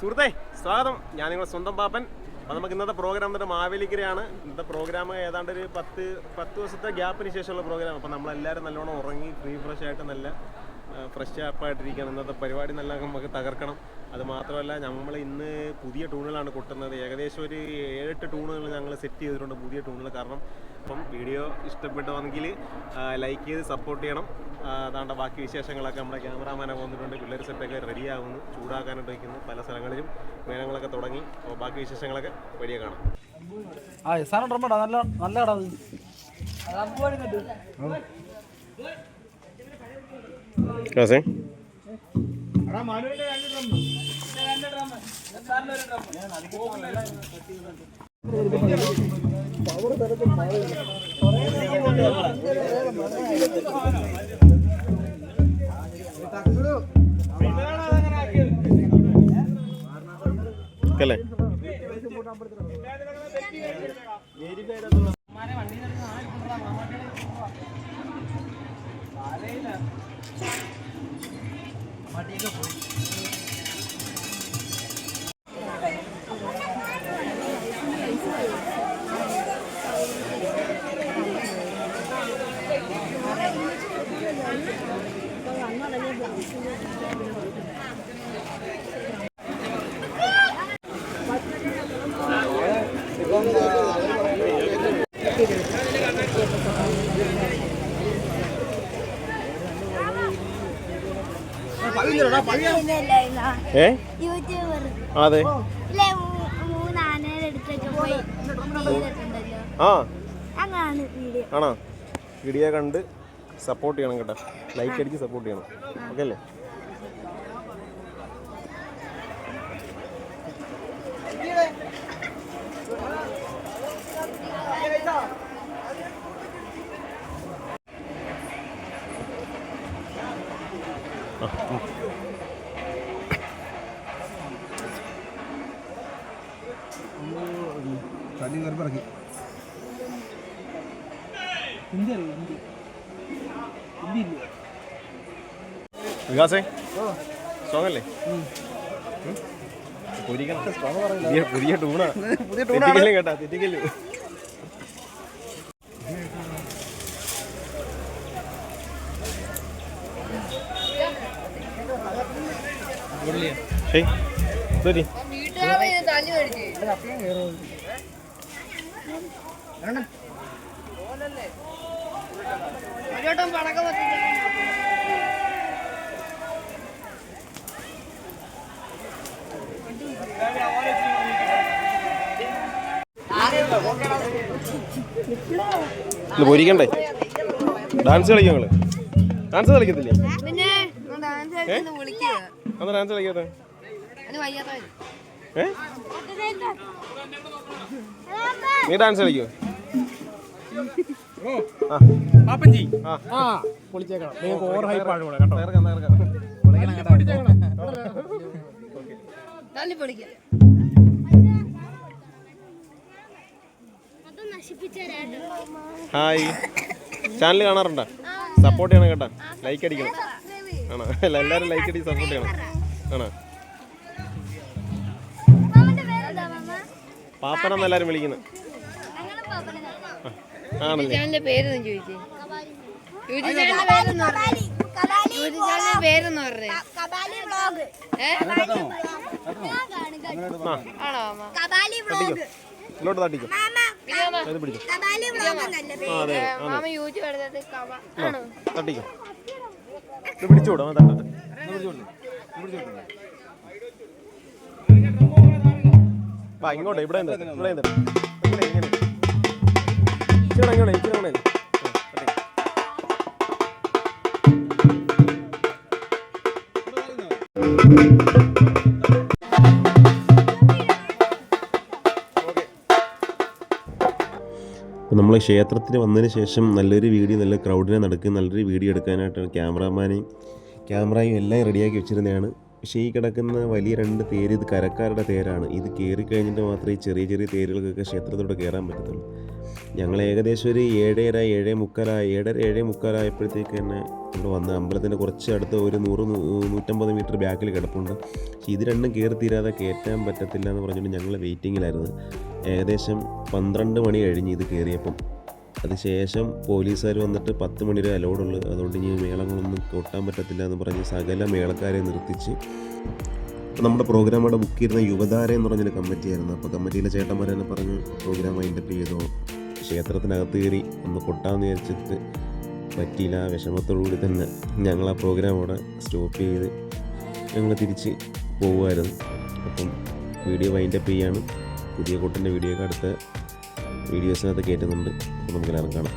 സുഹൃത്തേ സ്വാഗതം. ഞാൻ നിങ്ങളുടെ സ്വന്തം പാപ്പൻ. അപ്പോൾ നമുക്ക് ഇന്നത്തെ പ്രോഗ്രാം എന്നിട്ട് മാവേലിക്കരയാണ്. ഇന്നത്തെ പ്രോഗ്രാം ഏതാണ്ട് ഒരു 10 ദിവസത്തെ ഗ്യാപ്പിന് ശേഷമുള്ള പ്രോഗ്രാം. അപ്പോൾ നമ്മളെല്ലാവരും നല്ലോണം ഉറങ്ങി ഫ്രഷ് ആയിട്ട് നല്ല ഫ്രഷ് ആപ്പായിട്ടിരിക്കണം. ഇന്നത്തെ പരിപാടി നല്ല നമുക്ക് തകർക്കണം. അത് മാത്രമല്ല നമ്മൾ ഇന്ന് പുതിയ ടൂണുകളാണ് കൊട്ടുന്നത്. ഏകദേശം ഒരു 7-8 ടൂണുകൾ ഞങ്ങൾ സെറ്റ് ചെയ്തിട്ടുണ്ട്, പുതിയ ടൂണുകൾ. കാരണം അപ്പം വീഡിയോ ഇഷ്ടപ്പെട്ടുവെങ്കിൽ ലൈക്ക് ചെയ്ത് സപ്പോർട്ട് ചെയ്യണം. അതാണ്ട് ബാക്കി വിശേഷങ്ങളൊക്കെ നമ്മുടെ ക്യാമറാമാനെ വന്നിട്ടുണ്ട്. പിള്ളേർ സെറ്റൊക്കെ റെഡിയാകുന്നു, ചൂടാക്കാനായിട്ട് വയ്ക്കുന്നു. പല സ്ഥലങ്ങളിലും മേളങ്ങളൊക്കെ തുടങ്ങി. അപ്പോൾ ബാക്കി വിശേഷങ്ങളൊക്കെ വഴിയെ കാണാം. കാസേ അല്ലേ അതെ ആണോ? വീഡിയോ കണ്ട് സപ്പോർട്ട് ചെയ്യണം കേട്ടോ. ലൈക്ക് അടിച്ച് സപ്പോർട്ട് ചെയ്യണം. ഓക്കെ അല്ലേ? വികാസേ സോങ്ങല്ലേ? പുതിയ ടൂണാ കേട്ടാ. തെറ്റിക്കല്ലേ? പൊരിക്കണ്ടേ? ഡാൻസ് കളിക്കാം. നിങ്ങള് ഡാൻസ് കളിക്കത്തില്ലേ? ഡാൻസ് കളിക്കാത്ത നീ ഡാൻസ് കളിക്കോ? ഹായ്, ചാനൽ കാണാറുണ്ടോ? സപ്പോർട്ട് ചെയ്യണം കേട്ടോ. ലൈക്ക് അടിക്കണം. ആണോ? എല്ലാവരും ലൈക്ക് അടിച്ച് സപ്പോർട്ട് ചെയ്യണം. ആണോ? പാപ്പനെന്ന് എല്ലാവരും വിളിക്കുന്നത് ആണല്ലേ? ഇങ്ങോട്ട് തട്ടിക്കോ. തട്ടിക്കോ. ഇത് പിടിച്ചുകൂടാ. ഇങ്ങോട്ടെ. ഇവിടെ നമ്മൾ ക്ഷേത്രത്തിന് വന്നതിന് ശേഷം നല്ലൊരു വീഡിയോ, നല്ല ക്രൗഡിനെ നടക്കുക, നല്ലൊരു വീഡിയോ എടുക്കാനായിട്ടാണ് ക്യാമറയും എല്ലാം റെഡിയാക്കി വെച്ചിരുന്നതാണ്. പക്ഷേ ഈ കിടക്കുന്ന വലിയ 2 തേര് ഇത് കരക്കാരുടെ തേരാണ്. ഇത് കയറി കഴിഞ്ഞിട്ട് മാത്രമേ ഈ ചെറിയ ചെറിയ തേരുകൾക്കൊക്കെ ക്ഷേത്രത്തോടെ കയറാൻ പറ്റത്തുള്ളൂ. ഞങ്ങൾ ഏകദേശം ഒരു 7:30, 7:45 ആയപ്പോഴത്തേക്ക് തന്നെ ഇവിടെ വന്ന് അമ്പലത്തിൻ്റെ കുറച്ച് അടുത്ത് ഒരു 100-150 മീറ്റർ ബാക്കിൽ കിടപ്പുണ്ട്. പക്ഷേ ഇത് രണ്ടും കയറി തീരാതെ കയറ്റാൻ പറ്റത്തില്ല എന്ന് പറഞ്ഞുകൊണ്ട് ഞങ്ങൾ വെയിറ്റിങ്ങിലായിരുന്നു. ഏകദേശം 12 മണി കഴിഞ്ഞ് ഇത് കയറിയപ്പം. അതിനുശേഷം പോലീസുകാർ വന്നിട്ട് 10 മണി വരെ അലോഡുള്ളൂ, അതുകൊണ്ട് ഇനി മേളങ്ങളൊന്നും കൊട്ടാൻ പറ്റത്തില്ല എന്ന് പറഞ്ഞ് സകല മേളക്കാരെ നിർത്തിച്ച് നമ്മുടെ പ്രോഗ്രാം അവിടെ ബുക്ക് ചെയ്യുന്ന യുവതാര എന്ന് പറഞ്ഞൊരു കമ്മിറ്റിയായിരുന്നു. അപ്പോൾ കമ്മിറ്റിയിലെ ചേട്ടന്മാർ തന്നെ പറഞ്ഞു പ്രോഗ്രാം വൈൻഡപ്പ് ചെയ്തോ, ക്ഷേത്രത്തിനകത്ത് കയറി ഒന്ന് കൊട്ടാമെന്ന് വിചാരിച്ചിട്ട് പറ്റിയില്ല. വിഷമത്തോടുകൂടി തന്നെ ഞങ്ങൾ ആ പ്രോഗ്രാം അവിടെ സ്റ്റോപ്പ് ചെയ്ത് ഞങ്ങൾ തിരിച്ച് പോകുമായിരുന്നു. അപ്പം വീഡിയോ വൈൻഡപ്പ് ചെയ്യാണ്. പുതിയ കൊട്ടിൻ്റെ വീഡിയോ ഒക്കെ അടുത്ത വീഡിയോസിനകത്ത് കയറ്റുന്നുണ്ട്. അപ്പോൾ നമുക്കെല്ലാവരും കാണാം.